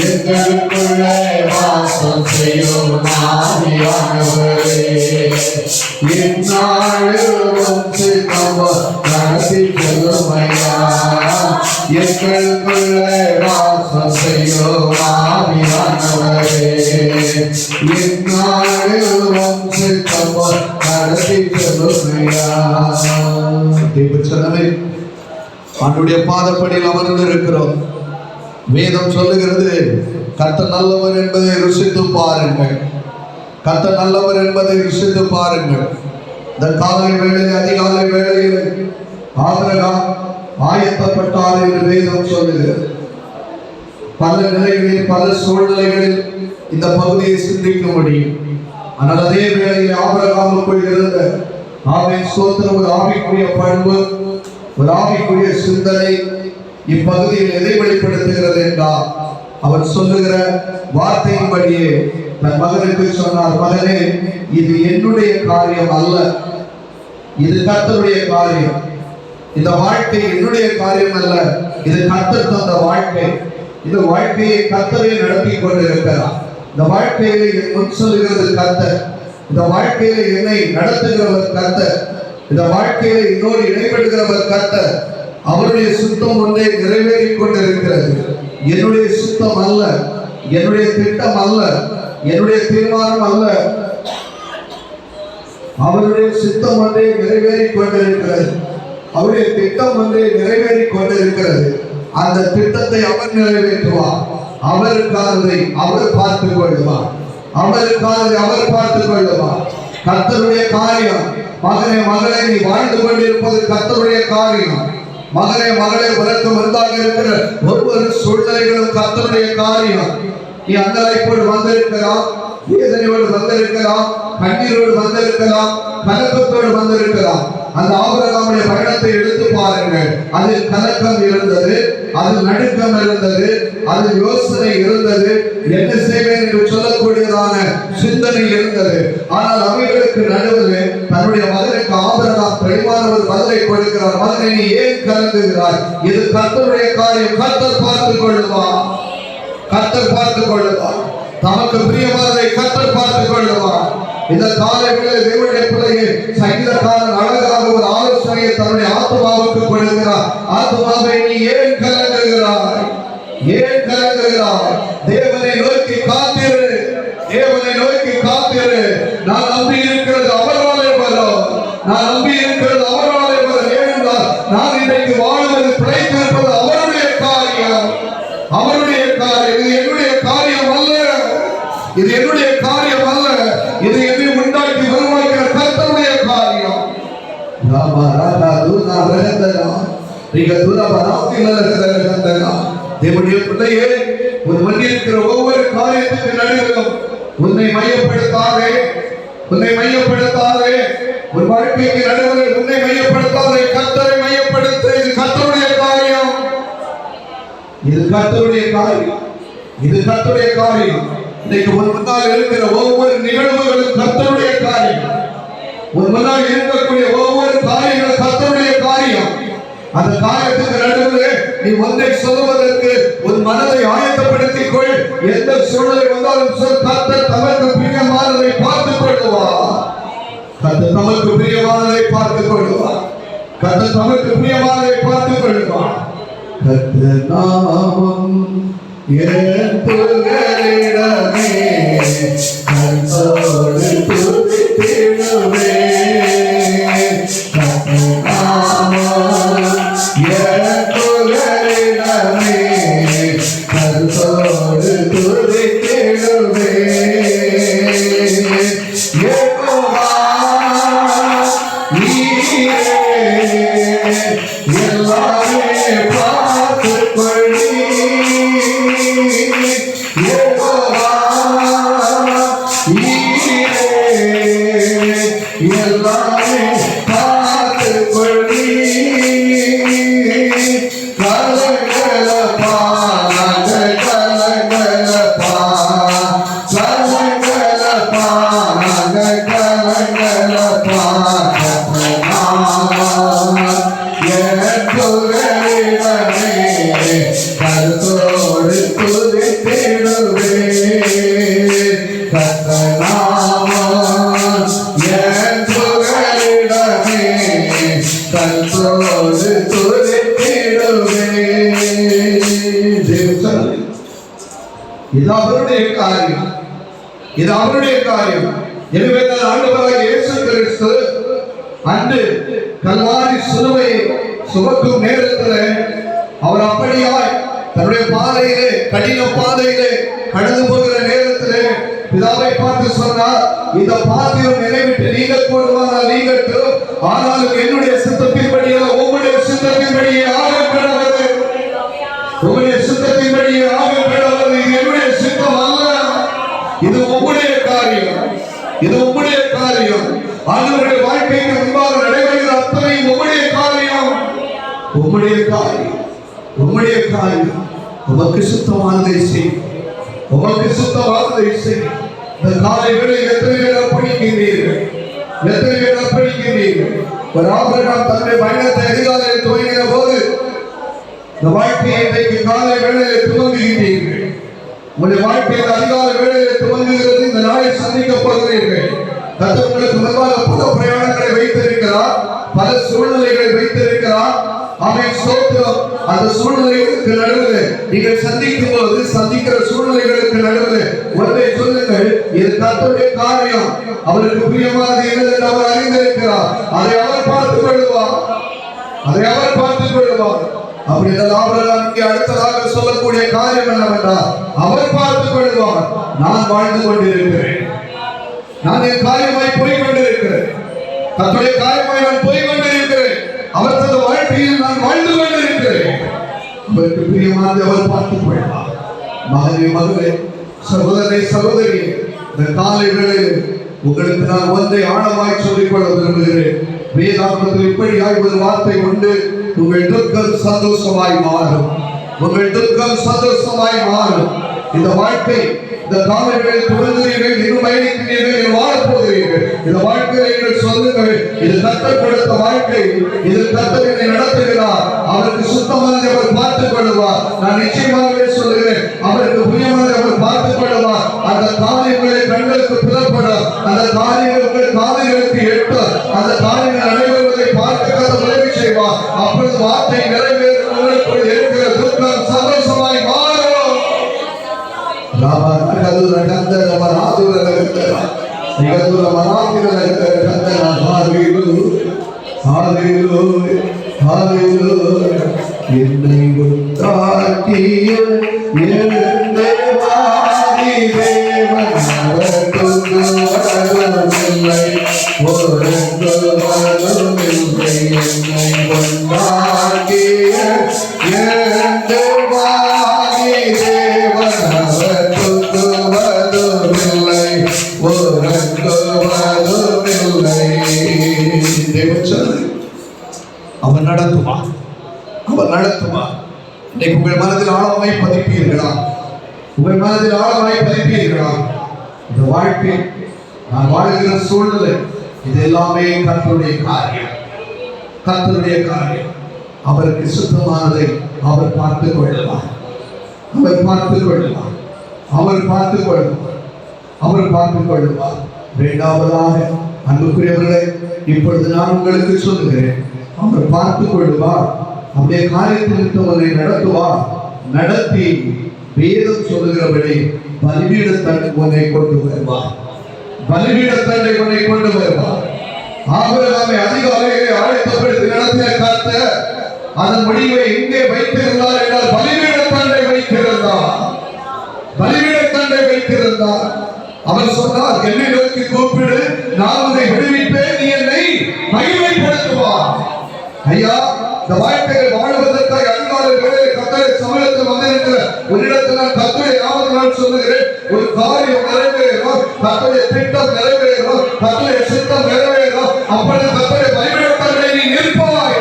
எங்களுக்குள்ளே வாசம் செய்யும் ஆவியானவரே, எந்நாளும் சித்தப்போல் நடத்தி செல்லுமையா. எங்களுக்குள்ளே வாசம் செய்யும் ஆவியானவரே, எந்நாளும் சித்தப்போல் நடத்தி செல்லுமையா. ஆண்டுடைய பாதப்படியில் அமர்ந்து இருக்கிறோம். வேதம் சொல்லுகிறது, கர்த்தர் நல்லவர் என்பதை ருசித்து பாருங்கள். கர்த்தர் நல்லவர் என்பதை ருசித்து பாருங்கள். இந்த காலை வேளையில், அதிகாலை வேளையில் ஆபிரகாம் ஆயத்தப்பட்டார் என்று வேதம் சொல்லுகிறது. பல நிலைகளில், பல சூழ்நிலைகளில் இந்த பகுதியை சிந்திக்க முடியும். ஆனால் அதே வேளையில் ஆபிரகாமுக்குள் இருந்த ஸ்தோத்திரம், ஒரு ஆவிக்குரிய பண்பு, ஒரு ஆவிக்குரிய சிந்தனை இப்பகுதியில் எதை வெளிப்படுத்துகிறது என்றால், அவர் சொல்லுகிற வார்த்தையின்படியே தன் மகனுக்கு சொன்னார், மகனே, இது என்னுடைய காரியம் அல்ல, இது கர்த்தருடைய காரியம். இந்த வாழ்க்கை என்னுடைய காரியம் அல்ல, இது கர்த்தர் தந்த வாழ்க்கை. இந்த வாழ்க்கையை கர்த்தரை நடத்தி கொண்டிருக்கிறார். இந்த வாழ்க்கையிலே முன் சொல்லுகிறது கர்த்தர். இந்த வாழ்க்கையில என்னை நடத்துகிறவர் கர்த்தர். இந்த வாழ்க்கையில என்னோடு இடைபெறுகிறவர் கர்த்தர். அவருடைய சுத்தம் ஒன்றே நிறைவேறி கொண்டிருக்கிறது. என்னுடைய சுத்தம் அல்ல, என்னுடைய திட்டம் அல்ல, என்னுடைய தீர்மானம் அல்ல. அவருடைய சித்தம் ஒன்றே நிறைவேறி கொண்டிருக்கிறது. அவருடைய திட்டம் ஒன்றே நிறைவேறி கொண்டிருக்கிறது. அந்த திட்டத்தை அவர் நிறைவேற்றுவார். அவருக்கானதை அவர் பார்த்துக் கொள்வார். அவருக்கானதை அவர் பார்த்துக் கொள்வார். கர்த்தருடைய காரியம். மகனே, மகளே, நீ வாழ்ந்து கொண்டிருப்பது கர்த்தருடைய காரியம். மகனே மகளே உனக்கு முன்பாக இருக்கிற ஒவ்வொரு சூழ்நிலைகளும் கர்த்தருடைய காரியம். நீ அங்கலாய்ப்போடு வந்திருக்கலாம், வேதனையோடு வந்திருக்கலாம், கண்ணீரோடு வந்திருக்கலாம், கலக்கத்தோடு வந்திருக்கலாம். அந்த ஆபிரகாமுடைய பயணத்தை எடுத்து பாருங்கள். அதில் கலக்கம் இருந்தது, அதில் நடுக்கம் இருந்தது, அதில் யோசனை இருந்தது, என்ன செய்வேன் என்று சொல்லக்கூடியதான சிந்தனை இருந்தது. ஆனால் அவைகளுக்கு நடுவில் தன்னுடைய மகனுக்கு ஆபிரகாம் தெளிவான ஒரு பதிலை கொடுக்கிறார். மகனை, நீ ஏன் கலங்குகிறாய்? இது கர்த்தருடைய காரியம். கர்த்தர் பார்த்துக் கொள்ளுவார், கர்த்தர் பார்த்துக் கொள்ளுவார். தமக்கு பிரியமானதை கர்த்தர் பார்த்துக் கொள்ளுவார். இந்த காலைகளில் தேவனுடைய பிள்ளையை சங்கீதக்காரன் அழகாக ஒரு ஆலோசனையை தன்னுடைய ஆத்மாவுக்கு கொடுக்கிறார். ஆத்மாவை, நீ ஏன் கலங்குகிறாய்? ஏன் கலங்குகிறாய்? தேவனை நோக்கி காத்திரு, தேவனை நோக்கி காத்திரு. நான் நம்பி இருக்கிறது அவராலே வரும், நான் நம்பி இருக்கிறது அவராலே வரும். ஏனென்றால் நான் இன்றைக்கு வாழ்வது, பிழைத்திருப்பது அவருடைய காரியம், அவருடைய காரியம். இது என்னுடைய காரியம் அல்ல, இது என்னுடைய காரியம் அல்ல, இது என்னை உண்டாக்கி உருவாக்கிற கர்த்தருடைய காரியம். தேவனுடைய பிள்ளையே, ஒரு மண்ணிருக்கிற ஒவ்வொரு காரியத்துக்கு நடுவிலும் உன்னை மையப்படுத்தாதே, உன்னை மையப்படுத்தாதே. ஒரு வாழ்க்கைக்கு நடுவில் உன்னை மையப்படுத்தாதே, கர்த்தரை மையப்படுத்த. இது கர்த்தருடைய காரியம், இது கர்த்தருடைய காரியம், இது கர்த்தருடைய காரியம். இன்னைக்கு முன்னால் இருக்கிற ஒவ்வொரு நிகழ்வுகளும் கர்த்தருடைய காரியம். முன்னால் இருக்கக்கூடிய ஒவ்வொரு காரியங்களும் கர்த்தருடைய காரியம். அந்த காரியத்துக்கு நடுவில் நீ ஒன்றை சொல்வதற்கு உன் மனதை ஆயத்தப்படுத்திக் கொள். எந்த சூழ்நிலை வந்தாலும் சொல், கர்த்தர் தமக்கு பிரியமானதை பார்த்துக் கொள்வார், கர்த்தர் தமக்கு பிரியமானதை பார்த்துக் கொள்வார், கர்த்தர் தமக்கு பிரியமானதை பார்த்துக் கொள்வார். கர்த்தர் நாமம் என் புகழிடமே, கர்த்தரோடு துதித்திடுவே. கர்த்தர் நாமம் என் புகழிடமே, கர்த்தரோடு துதித்திடுவே. யெகோவா நீரே எல்லாமே பார்த்துக் கொள்ளி. யெகோவா நீரே எல்லாமே பார்த்துக் கொள்ளி. கலங்கலப்பா நாங்கள் கலங்கலப்பா, கலங்கலப்பா நாங்கள் கலங்கலப்பா. என் புகழிடமே, கர்த்தரோடு துதித்திடுவே. கர்த்தர் நாமம் என் புகழிடமே, கர்த்தரோடு துதித்திடுவே. இது அவருடைய காரியம், இது அவருடைய காரியம். எனவே தான் ஆண்டவராகிய இயேசு கிறிஸ்து அன்று கல்வாரி சிலுவையை சுமக்கும் நேரத்தில் அவர் அப்படியாய் தன்னுடைய பாதையிலே, கடின பாதையிலே கடந்து போகிற நேரத்திலே பிதாவை பார்த்து சொன்னார், இந்த பாத்திரம் என்னை விட்டு நீங்க கூடுவானால் நீங்கட்டும், ஆனாலும் என்னுடைய சித்தத்தின்படியே உங்களுடைய சித்தத்தின்படியே ஆகப்படாது, உங்களுடைய சித்தத்தின்படியே ஆகப்படாது. இது என்னுடைய சித்தம் அல்ல, இது உங்களுடைய காரியம், இது உங்களுடைய காரியம். ஆண்டவருடைய வாழ்க்கைக்கு முன்பாக நடைபெறுகிற அத்தனையும் உங்களுடைய காரியம், உங்களுடைய காரியம், உங்களுடைய காரியம். உமக்கு சுத்தமானதை செய், உமக்கு சுத்தமானதை செய். இந்த காலை வேளையில் எத்தனை பேர் அர்ப்பணிக்கிறீர்கள், எத்தனை பேர் அர்ப்பணிக்கிறீர்கள்? ஒரு ஆபிரகாம் தன்னுடைய பயணத்தை அதிகாலையில் துவங்கின போது இந்த வாழ்க்கையை இன்றைக்கு காலை வேளையில் துவங்குகிறீர்கள். உங்களுடைய வாழ்க்கையில் அதிகாலை வேளையில் துவங்குகிறது. இந்த நாளை சந்திக்கப் போகிறீர்கள். கர்த்தர் உங்களுக்கு முன்பாக பல பிரயாணங்களை வைத்திருக்கிறார், பல சூழ்நிலைகளை வைத்திருக்கிறார். ஆமென், ஸ்தோத்திரம். அந்த சூழ்நிலைகளுக்கு நடுவில் நீங்கள் சந்திக்கும் போது, சந்திக்கிற சூழ்நிலைகளுக்கு நடுவில் ஒன்றை சொல்லுங்கள், இது கர்த்தருடைய காரியம், அவருக்கு பிரியமானது என்னதென்று அவர் அறிந்திருக்கிறார். அதை அவர் பார்த்துக் கொள்வார், அதை அவர் பார்த்துக் கொள்வார். அப்படி ஆபிரகாம் இங்கே அடுத்ததாக சொல்லக்கூடிய காரியம் என்னவென்றால், அவர் பார்த்துக் கொள்வார். நான் வாழ்ந்து கொண்டிருக்கிறேன், நான் என் காரியமாய் போய் கொண்டிருக்கிறேன், கர்த்தருடைய காரியமாய் நான் போய் கொண்டிருக்கிறேன். அவர் தனது வாழ்க்கையில் நான் வாழ்ந்து அவருக்கு பிரியமானதை அவர் பார்த்துக் கொள்வார். மகனே மகளே, சகோதரனை சகோதரியே, இந்த காலை வேளையில் உங்களுக்கு நான் ஒன்றை ஆழமாய் சொல்லிக்கொள்ள விரும்புகிறேன். வேதாகமத்தில் இப்படியாய் ஒரு வார்த்தை உண்டு, உங்கள் துக்கம் சந்தோஷமாய் மாறும். உங்கள் துக்கம் சந்தோஷமாய் மாறும். இந்த வாழ்க்கை, இந்த காலைகளில் துவங்குகிறீர்கள், இன்னும் பயணிக்கிறீர்கள், வாழப் போகிறீர்கள். இந்த வாழ்க்கையை நீங்கள் சொல்லுங்கள், இது கர்த்தர் கொடுத்த வாழ்க்கை, இது கர்த்தர் என்னை நடத்துகிறார், அவருக்கு சுத்தமானதை அவர் பார்த்துக் கொள்வார். நான் நிச்சயமாகவே சொல்லுகிறேன், அவருக்கு புரியமானதை அவர் பார்த்துக் கொள்வார். அந்த காரியங்களை கண்களுக்கு புலப்படும், அந்த காரியங்கள் உங்கள் காதுகளுக்கு எட்டும், அந்த காரியங்கள் நடைபெறுவதை பார்க்க கர்த்தர் உதவி செய்வார். அப்பொழுது வார்த்தை நிறைவேறும். உங்களுக்குள் இருக்கிற துக்கம் சந்தோஷமாய் மாறும். என்னை உண்டாக்கிய என் தேவாதி தேவன் வரவில்லை, ஒருவருமில்லை. என்னை உண்டாக்கிய என் தேவாதி தேவன் வரவில்லை, ஒருவருமில்லை. அவர் நடத்துவார், அவர் நடத்துவார். இன்னைக்கு உங்கள் மனதில் ஆழமாய் பதிப்பீர்களா? உங்கள் மனதில் ஆழமாய் பதிப்பீர்களா? இந்த வாழ்க்கை, நான் வாழ்கிற சூழ்நிலை, இது எல்லாமே கர்த்தருடைய காரியம், கர்த்தருடைய காரியம். அவருக்கு சுத்தமானதை அவர் பார்த்துக் கொள்வார், அவர் பார்த்துக் கொள்வார், அவர் பார்த்துக் கொள்வார், அவர் பார்த்துக் கொள்வார். இரண்டாவதாக அன்புக்குரியவர்களே, இப்பொழுது நான் உங்களுக்கு சொல்லுகிறேன், அவர் பார்த்துக் கொள்வார். அவருடைய காரியத்திற்கு அவரை நடத்துவார். நடத்தி வேதம் சொல்லுகிறபடி பலிபீடத்தண்டை உன்னை கொண்டு வருவார், பலிபீடத்தண்டை உன்னை கொண்டு வருவார். ஆபிரகாமை அதிகாலையிலே அழைத்தப்படுத்தி நடத்திய கர்த்தர் அதன் முடிவை எங்கே வைத்திருந்தார் என்றால் பலிபீடத்தண்டை வைத்திருந்தார், பலிபீடத்தண்டை வைத்திருந்தார். அவர் சொன்னார், என்னை நோக்கி கூப்பிடு, நான் உன்னை விடுவிப்பேன், நீ என்னை மகிமைப்படுத்துவார். ஐயா, இந்த வாழ்க்கையை வாழ்வதற்காக அதிகாரிகளே கர்த்தருடைய சமூகத்தில் வந்திருக்கிற உன்னிடத்தில் நான் கர்த்தருடைய நாமத்தினால் சொல்லுகிறேன், ஒரு காரியம் நிறைவேறும், கர்த்தருடைய திட்டம் நிறைவேறும், கர்த்தருடைய சித்தம் நிறைவேறும். அப்பொழுது கர்த்தருடைய பலிபீடத்தண்டை நீ நிற்பாய்,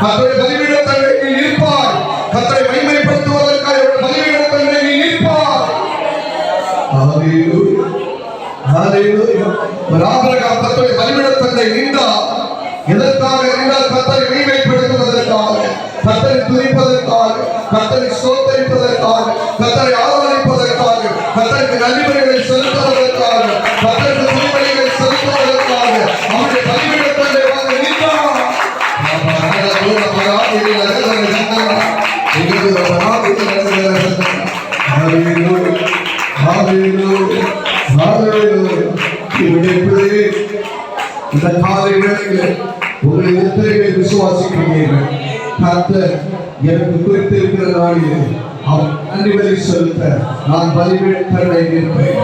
கர்த்தருடைய பலிபீடத்தண்டை நீ நிற்பாய், கர்த்தரை மகிமைப்படுத்துவதற்காக பலிபீடத்தண்டை நீ நிற்பாய். ஹல்லேலூயா, ஹல்லேலூயா. ஆபிரகாம் கர்த்தருடைய பலிபீடத்தண்டை நின்றார். எதற்காக என்றால் கர்த்தரை மகிமைப்படுத்துவதற்காக, கர்த்தரை துதிப்பதற்காக, கர்த்தரை ஸ்தோத்திரிப்பதற்காக, கர்த்தரை ஆராதிப்பதற்காக, கர்த்தருக்கு நன்றிகளை செலுத்துவதற்காக, கர்த்தருக்கு துதிபலிகளை செலுத்துவதற்காக அவருடைய பலிபீடத்தண்டை வந்து நின்றார். இந்த காலை வேளையிலே உங்களை எத்தனை பேர் விசுவாசிக்கிறீர்கள்? கர்த்தர் எனக்கு குறித்திருக்கிற நாளிலே அவர் நன்றிகளை செலுத்த நான் பலிபீடத்தண்டை நிற்பேன்,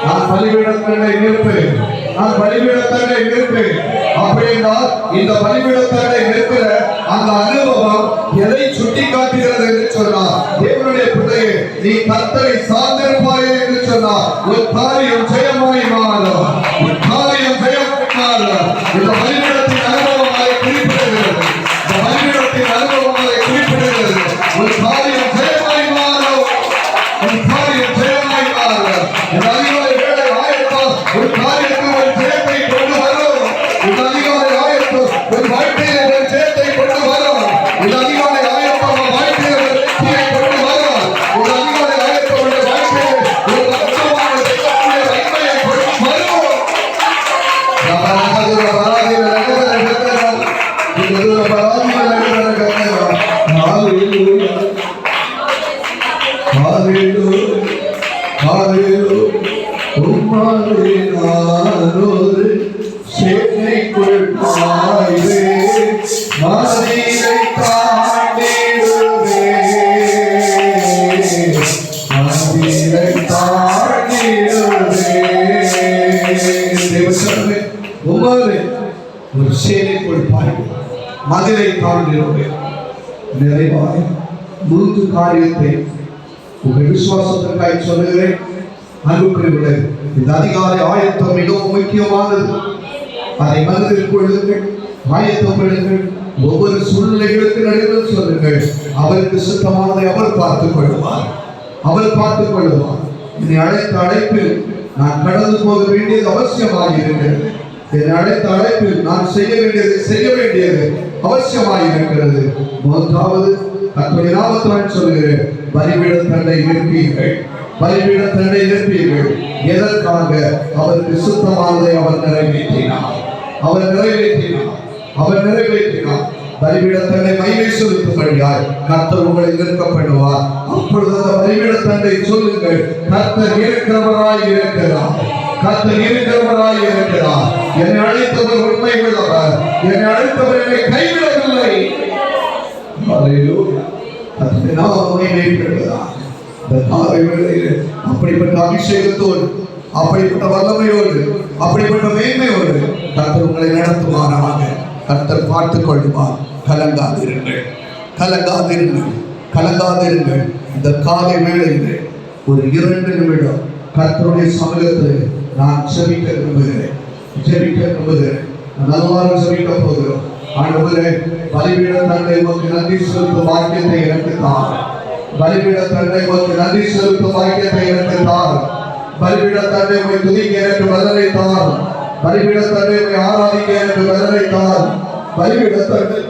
நான் பலிபீடத்தண்டை நிற்பேன், நான் பலிபீடத்தண்டை நிற்பேன். அப்படின்னால் இந்த பலிபீடத்தண்டை நிற்கிற அந்த அனுபவம் எதை சுட்டி காட்டுகிறது என்று சொன்னார், தேவனுடைய பிள்ளையே, நீ கர்த்தரை சார்ந்திருப்பாயே என்று சொன்னார். ஒரு காரியம் ஜெயமாய் மாறும், ஒரு காரியம் ஜெயமாய் மாறும். இந்த பலிபீடத்தின் அனுபவம் அதை குறிப்பிடுகிறது, இந்த பலிபீடத்தின் அனுபவம் அதை குறிப்பிடுகிறது. ஒரு காரியம் ஜெயமாய் மாறும், ஒரு காரியம் ஜெயமாய் மாறும். இந்த அதிகாலை வேளை ஆயத்தம் ஒரு காரியத்தில் ஒரு ஜெயத்தை கொண்டு வரும். இந்த அதிகாலை ஆயத்தம் ஒரு வாழ்க்கையில் ஒரு ஜெயத்தை கொண்டு வரும். இந்த அதிகாலை ஆயத்தம் ஒரு வாழ்க்கையில் ஒரு வெற்றியை கொண்டு வரும். இந்த அதிகாலை ஆயத்தம் ஒரு வாழ்க்கையில் ஒரு லட்சமான தெய்வத்துடைய நன்மையை கொண்டு வரும். சேனைக்குள் பாய்வே மதிலை தாண்டிடுவே, மதிலை தாண்டிடுவே. தேவசனமே, உமாவே ஒரு சேனைக்குள் பாய்வே மதிலை தாண்டிடுவே. நிறைவாய் 3 காரியத்தை உங்கள் விசுவாசத்திற்காக சொல்லுகிறேன். அன்புக்குரியவர்களே, இந்த அதிகாலை ஆயத்தம் மிகவும் முக்கியமானது. அதை மனதில் கொள்ளுங்கள், ஆயத்தப்படுங்கள். ஒவ்வொரு சூழ்நிலைகளுக்கு நடுவில் சொல்லுங்கள், அவருக்கு சுத்தமானதை அவர் பார்த்துக் கொள்வார். அவர் பார்த்துக் கொள்வார். என்னை அழைத்த அழைப்பில் நான் கடந்து போக வேண்டியது அவசியமாக இருக்கிறது. என்னை அழைத்த அழைப்பில் நான் செய்ய வேண்டியது அவசியமாக இருக்கிறது. மூன்றாவது, கர்த்தருடைய நாமத்தில் சொல்கிறேன், பலிபீடத்தண்டை நிற்பீர்கள். பலிபீடத்தண்டை நிற்பீர்கள். எதற்காக? அவருக்கு சுத்தமானதை அவர் நிறைவேற்றினார். பலிபீடத்தண்டை மகிமை செலுத்தும்படியாய் கர்த்தர் உங்களை நிற்கப்படுவார். அப்பொழுது அந்த பலிபீடத்தண்டை சொல்லுங்கள், கர்த்தர் இருக்கிறவராய் இருக்கிறார். என்னை அழைத்தவர் உண்மை உள்ளவர். என்னை அழைத்தவர் என்னை கைவிடவில்லை. அப்படிப்பட்ட அபிஷேகத்தோடு, அப்படிப்பட்ட வல்லமையோடு, அப்படிப்பட்ட மேன்மையோடு கர்த்தர் உங்களை நடத்துவாராக. கர்த்தர் பார்த்துக் கொள்வார். கலங்காதிருங்கள். இந்த காலை வேளையிலே ஒரு 2 நிமிடம் கர்த்தருடைய சமூகத்தில் நான் ஜெபிக்க விரும்புகிறேன். நல்லாரும் ஜெபிக்க போகிறோம். ஆண்டவரே, பலிபீடத்தண்டை உமக்கு நன்றி செலுத்தும் வாக்கியத்தை எனக்கு தார். பலிபீடத்தண்டை உமக்கு நன்றி செலுத்தும் வாக்கியத்தை எனக்கு தார். பலிபீடத்தண்டை உம்மை துதிக்க எனக்கு பலனை தார். பலிபீடத்தண்டை உம்மை ஆராதிக்க எனக்கு பலனை தார். பலிபீடத்தண்டை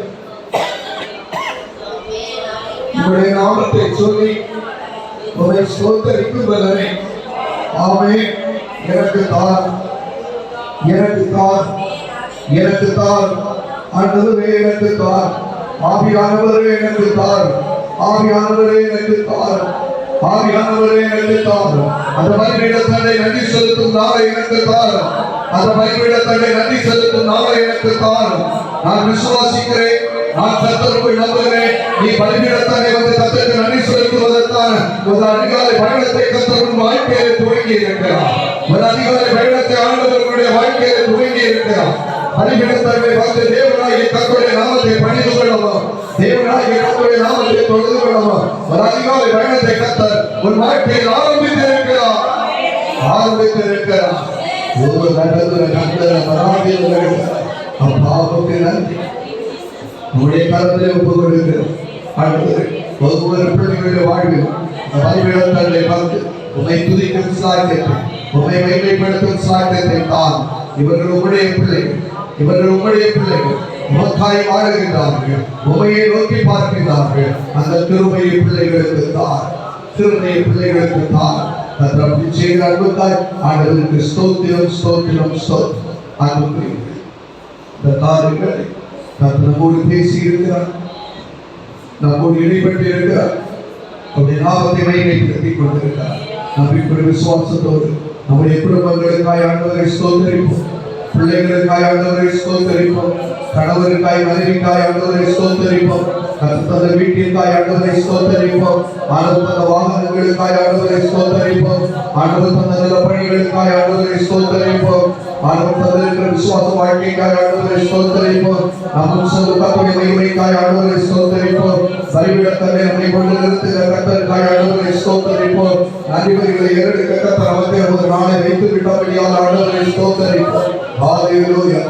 உம்முடைய நாமத்தை சொல்லி உம்மை ஸ்தோத்தரிக்கும் பலனை ஆமென் எனக்கு தார். ஆண்டவரே எனக்கு தார். ஆவியானவரே எனக்கு தார். அந்த பலிபீடத்தண்டை நன்றி செலுத்தும் நாளை எனக்கு தார். நான் விசுவாசிக்கிறேன். நான் கர்த்தருக்குள் நம்புகிறேன். நீ பலிபீடத்தண்டை வந்து கர்த்தருக்கு நன்றி செலுத்துவதற்கான ஒரு அதிகாலை பயணத்தை கர்த்தர் வாழ்க்கையில் துவங்கி இருக்கிறார். ஒரு அதிகாலை பயணத்தை ஆண்டவர்களுடைய வாழ்க்கையில் துவங்கி இருக்கிறார். பலிபீடத்தண்டை வந்து தேவனாகிய கர்த்தருடைய நாமத்தை பணிந்து கொள்ளவும், தேவனாகிய கர்த்தருடைய நாமத்தை தொழுது கொள்ளவும் ஒரு அதிகாலை பயணத்தை கர்த்தர் ஒரு வாழ்க்கையில் ஆரம்பித்திருக்கிறார். ஒவ்வொரு கட்டத்தில் கர்த்தர் பராமரிக்கிறார். அப்பாவுக்கு நன்றி. உங்களுடைய கருத்திலே ஒப்புக் கொடுக்கிறோம். ஒவ்வொரு பிள்ளைகளுடைய வாழ்வில் பலிபீடத்தண்டை பார்த்து உம்மை துதிக்கும் சாக்கியத்தை, உம்மை மகிமைப்படுத்தும் சாக்கியத்தை தான். இவர்கள் உம்முடைய பிள்ளைகள். உமக்காய் வாழுகின்றார்கள். உம்மையை நோக்கி பார்க்கின்றார்கள். அந்த கிருபையை பிள்ளைகளுக்கு தான். அப்படி செய்கிற அன்புக்காய் ஆண்டவருக்கு ஸ்தோத்திரம். அன்புக்குரிய இந்த காரியங்களை நம்மோடு பேசி இருக்கிறார். நம்மோடு இடைப்பட்டு இருக்கிறார். அவருடைய நாமத்தை மகிமைப்படுத்திக் கொண்டிருக்கிறார். நம்பிக்கையோடு விசுவாசத்தோடு நம்முடைய குடும்பங்களுக்காய் ஆண்டவரை ஸ்தோத்திரிப்போம். பிள்ளைகளுக்காய் ஆண்டவரை ஸ்தோத்திரிப்போம். கணவருக்காய் மனைவிக்காய் ஆண்டவரை ஸ்தோத்திரிப்போம். கர்த்தர் வீட்டிற்காய் ஆண்டவரை ஸ்தோத்திரிப்போம். ஆண்டவர் தந்த வாகனங்களுக்காய் ஆண்டவரை ஸ்தோத்திரிப்போம். ஆண்டவர் தந்த நல்ல பணிகளுக்காய் ஆண்டவரை ஸ்தோத்திரிப்போம். ஆண்டவர் தந்திருக்கிற விசுவாச வாழ்க்கைக்காய் ஆண்டவரை ஸ்தோத்திரிப்போம். நம் சொந்தக்காரருடைய மகிமைக்காய் ஆண்டவரை ஸ்தோத்திரிப்போம். பலிபீடத்தண்டை நம்மை கொண்டு நிறுத்துகிற கர்த்தருக்காய் ஆண்டவரை ஸ்தோத்திரிப்போம். நன்றிகளை ஏறெடுக்க கர்த்தர் நமக்கு ஒரு நாளை வைத்து விட்டபடியால் ஆண்டவரை ஸ்தோத்திரிப்போம். ஹல்லேலூயா.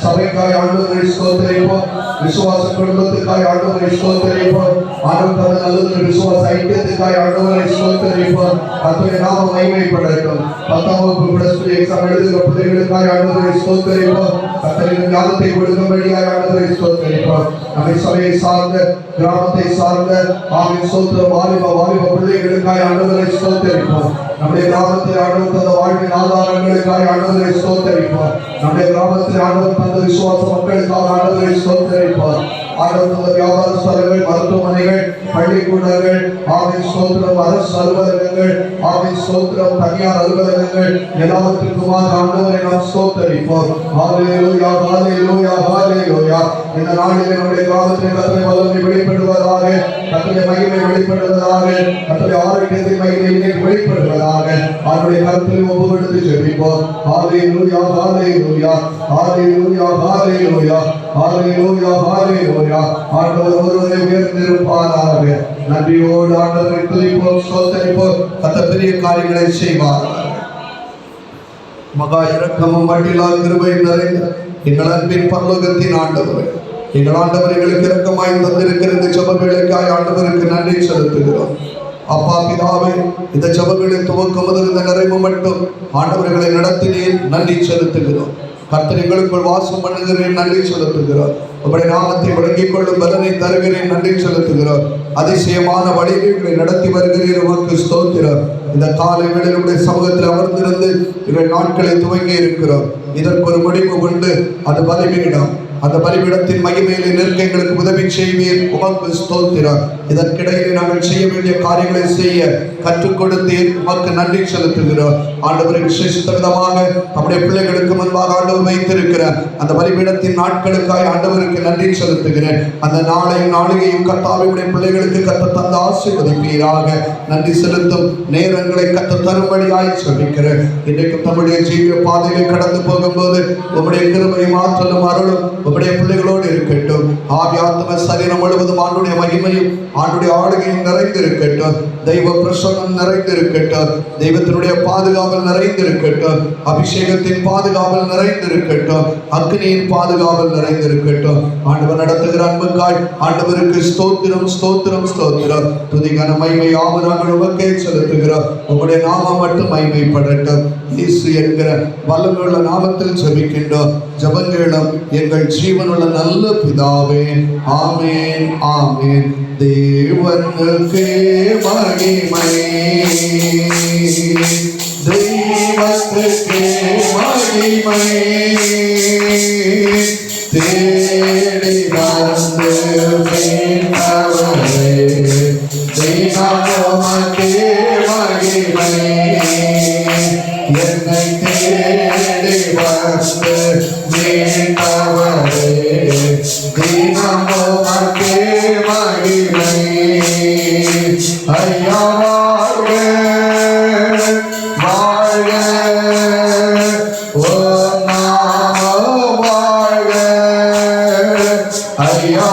சபைக்காய் ஆண்டவரை ஸ்தோத்திரிப்போம். விசுவாச குடும்பத்துக்காய் ஆண்டவரை ஸ்தோத்திரிப்போம். ஆண்டவர் நல்ல விசுவாச ஐக்கியத்துக்காய் ஆண்டவரை ஸ்தோத்திரிப்போம். கர்த்தருடைய நாமம் மகிமைப்படட்டும். 10ஆம் வகுப்பு +2 எக்ஸாம் எழுதுகிற பிள்ளைகளுக்காய் ஆண்டவரை ஸ்தோத்திரிப்போம். கர்த்தரின் ஞானத்தை கொடுக்கும்படியாய் ஆண்டவரை ஸ்தோத்திரிப்போம். நம்மை சபையை சார்ந்த, கிராமத்தை சார்ந்த ஆவின் ஸ்தோத்திரம் வாலிப பிள்ளைகளுக்காய் ஆண்டவரை ஸ்தோத்திரிப்போம். நம்முடைய கிராமத்தில் ஆண்டவர் தந்த வாழ்வின் ஆதாரங்களுக்காய் ஆண்டவரை ஸ்தோத்திரிப்போம். நம்முடைய கிராமத்தில் ஆண்டவர் தந்த விசுவாச மக்களுக்காக ஆண்டவரை ஸ்தோத்திரிப்போம். ஆண்டவர் தந்த வியாபார ஸ்தலங்கள், மருத்துவமனைகள், பள்ளிக்கூடங்கள், ஆவின் ஸ்தோத்திரம், அரசு அலுவலகங்கள், ஆவின் ஸ்தோத்திரம், தனியார் அலுவலகங்கள் எல்லாவற்றுக்குமாக ஆண்டவரை நாம் ஸ்தோத்திரிப்போம். ஹல்லேலூயா. இந்த நாளிலே நம்முடைய கிராமத்தில் கர்த்தருடைய வல்லமை வெளிப்படுவதாக, கர்த்தருடைய மகிமை வெளிப்படுவதாக, கர்த்தருடைய ஆரோக்கியத்தின் மகிமை இன்னைக்கு வெளிப்படுவதாக அவருடைய கருத்தில் ஒப்புக்கொடுத்து ஜெபிப்போம். ஹல்லேலூயா. ஹalleluya ஹalleluya. ஆண்டவர் ஒருவரே உயர்ந்திருப்பாராக. நன்றியோடு ஆண்டவரை துதிப்போம், ஸ்தோத்திரிப்போம். கர்த்தர் பெரிய காரியங்களை செய்வார். மகா இரக்கமும் வட்டிலா கிருபை நிறைந்த எங்கள் அன்பின் பரலோகத்தின் ஆண்டவரே, எங்கள் ஆண்டவர் எங்களுக்கு இரக்கமாய் தந்திருக்கிற இந்த ஜெப வேளைக்காய் ஆண்டவருக்கு நன்றி செலுத்துகிறோம். அப்பா பிதாவே, இந்த ஜெப வேளை துவக்கம் முதல் இந்த நிறைவு மட்டும் ஆண்டவர்களை நடத்தினேன், நன்றி செலுத்துகிறோம். கர்த்தர் எங்களுக்குள் வாசம் பண்ணுகிறேன், நன்றி செலுத்துகிறோம். உங்களுடைய நாமத்தை வழங்கிக் கொள்ளும் பலனை தருகிறேன், நன்றி செலுத்துகிறோம். அதிசயமான வழிகளை நடத்தி வருகிறேன், உமக்கு ஸ்தோத்திரம். இந்த காலை வேளையிலுடைய சமூகத்தில் அமர்ந்திருந்து இவர்கள் நாட்களை துவங்கி இருக்கிறோம். இதற்கு ஒரு முடிவு கொண்டு அது பலிபீடம், அந்த பலிபீடத்தின் மகிமையிலே நிற்க எங்களுக்கு உதவி செய்வீர், உமக்கு ஸ்தோத்திரம். இதற்கிடையிலே நாங்கள் செய்ய வேண்டிய காரியங்களை செய்ய கற்றுக் கொடுத்தீர், உமக்கு நன்றி செலுத்துகிறோம். ஆண்டவரை விசேஷித்த விதமாக நம்முடைய பிள்ளைகளுக்கு முன்பாக ஆண்டவர் வைத்திருக்கிற அந்த பலிபீடத்தின் நாட்களுக்காய் ஆண்டவருக்கு நன்றி செலுத்துகிறேன். அந்த நாளையும் நாளிகையும் கர்த்தாவுடைய பிள்ளைகளுக்கு கத்த தந்த ஆசீர்வதிப்பீராக. நன்றி செலுத்தும் நேரங்களை கத்த தரும்படியாய் சொல்லிக்கிறேன். இன்றைக்கு நம்முடைய ஜீவிய பாதையிலே கடந்து போகும்போது உங்களுடைய கிருபையும் ஆற்றலும் அருளும் உங்களுடைய பிள்ளைகளோடு இருக்கட்டும். ஆவி ஆத்ம சரீரம் முழுவதும் ஆண்டுடைய மகிமையும் ஆண்டுடைய ஆளுகையும் நிறைந்திருக்கட்டும். தெய்வ பிரசன்னம் நிறைந்திருக்கட்டும். தெய்வத்தினுடைய பாதுகாவல் நிறைந்திருக்கட்டும். அபிஷேகத்தின் பாதுகாவல் நிறைந்திருக்கட்டும். அக்னியின் பாதுகாவல் நிறைந்திருக்கட்டும். ஆண்டவர் நடத்துகிற அன்புக்காய் ஆண்டவருக்கு ஸ்தோத்திரம் ஸ்தோத்திரம் ஸ்தோத்திரம். துதிக்கான மகிமை யாவும் நாங்கள் உமக்கே செலுத்துகிறோம். உங்களுடைய நாமம் மட்டும் மகிமைப்படட்டும். இயேசு என்கிற வல்லமையுள்ள நாமத்தில் ஜெபிக்கின்றோம். ஜெபங்களும் எங்கள் ஜீவனுள்ள நல்ல பிதாவே, ஆமேன் ஆமேன். தேவனுக்கே மகிமை, தெய்வத்துக்கே மகிமை. தேடி வந்து மீட்டவரே, தெய்வமுக்கே மகிமை. என்னை தேடி வந்து மீட்டவரே, தெய்வமுக்கே மகிமை. ஐயா வாழ்க வாழ்க, ஓ நாமம் வாழ்க. ஐயா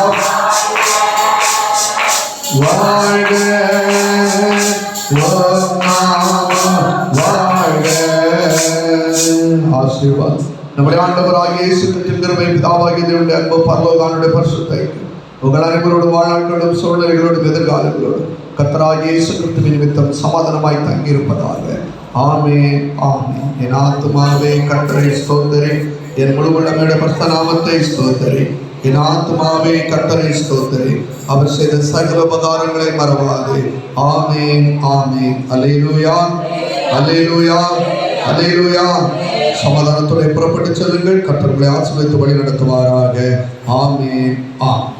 வாழ்க, ஓ நாமம் வாழ்க. ஆசீர்வாதம். நம்முடைய ஆண்டவராகிய இயேசு கிறிஸ்துவின் கிருபை, பிதாவாகிய தேவனுடைய அன்பு, பரலோகத்தினுடைய பரிசுத்த ஐக்கியம் உங்கள் அனைவரோடும் வாழ்நாட்களோடும் சூழ்நிலைகளோடும் எதிர்காலங்களோடும் கர்த்தராகிய இயேசு கிறிஸ்துவின் நிமித்தம் சமாதானமாய் தங்கியிருப்பதாக. ஆமென் ஆமென். என் ஆத்துமாவே கர்த்தரை ஸ்தோத்திரி, என் முழு உள்ளமையுடைய பரிசுத்த நாமத்தை ஸ்தோத்திரி. என் ஆத்துமாவே கர்த்தரை ஸ்தோத்திரி, அவர் செய்த சகல உபகாரங்களை மறவாதே. ஆமென் ஆமென். அல்லேலூயா அல்லேலூயா அல்லேலூயா. சமாதானத்தோடு புறப்பட்டு செல்லுங்கள். கர்த்தர் உங்களை ஆசீர்வதித்து வழி நடத்துவாராக. ஆமென் ஆமென்.